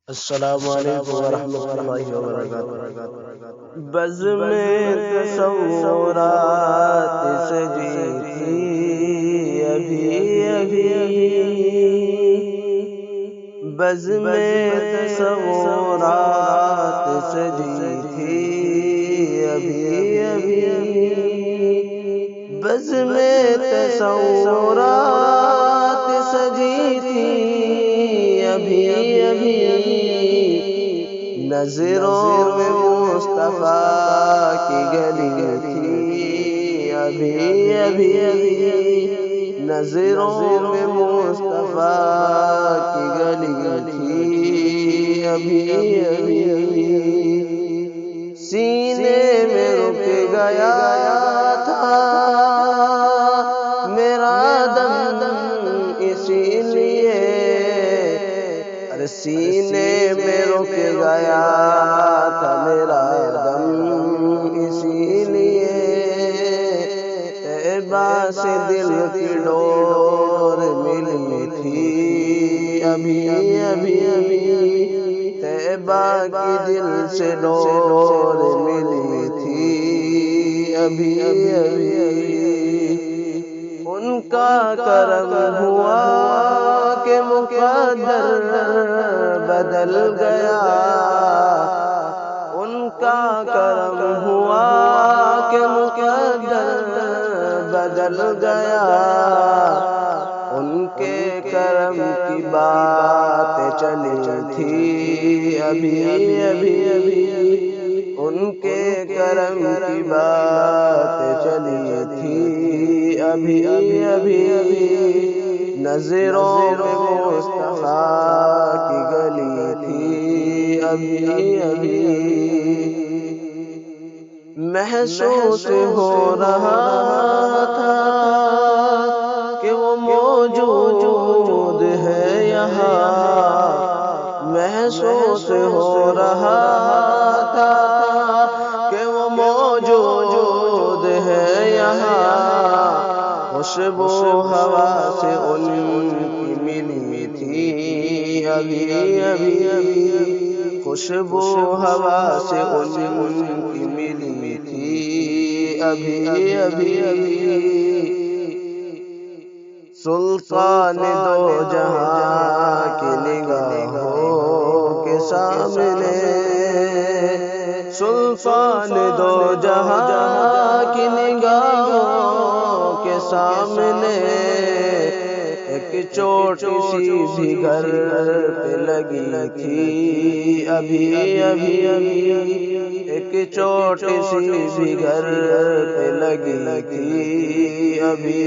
السلام علیکم ورحمۃ اللہ وبرکاتہ۔ بزم تصورات سجی تھی ابھی بزم تصورات سجی تھی ابھی بزم تصورات سجی تھی ابھی نظروں میں مصطفیٰ کی گلی تھی ابھی نظروں میں مصطفیٰ کی گلی تھی ابھی سینے میں رک گیا تھا میرا دم اسی لیے سینے میں رک گیا تھا میرا دم اسی لیے طیبہ سے دل کی ڈور ملی تھی ابھی طیبہ کی دل سے ڈور ملی تھی ابھی ان کا کرم ہوا کہ مقدر بدل گیا ان کا کرم ہوا کہ مقدر بدل گیا ان کے کرم کی بات چلی تھی ابھی ان کے کرم کی بات چلی تھی ابھی نظروں میں مصطفیٰ کی گلی تھی ابھی محسوس ہو رہا تھا کہ وہ موجود ہے یہاں محسوس ہو رہا تھا کہ وہ موجود ہے یہاں خوشبو ہوا سے ان کی ملی تھی ابھی خوشبو ہوا سے ان کی ملی تھی ابھی سلطان دو جہاں کی نگاہوں کے سامنے سلطان دو جہاں کی نگاہوں کے سامنے ایک چھوٹی سی بھی گھر پہ لگی تھی ابھی ایک چھوٹی سی بھی گھر پہ لگی تھی ابھی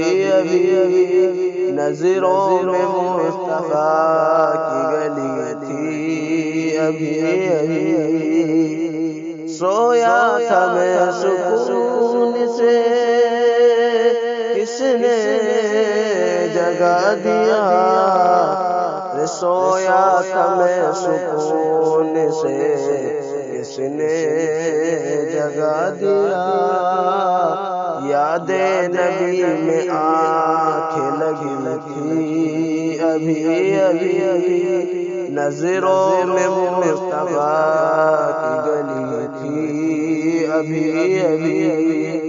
نظروں میں مصطفیٰ کی گلی تھی ابھی سویا تھا میں سکون سے کس نے جگا دیا سویا تھا میں سکون سے کس نے جگا دیا یاد نبی میں آنکھیں لگی تھی ابھی نظروں میں مصطفیٰ کی گلی تھی ابھی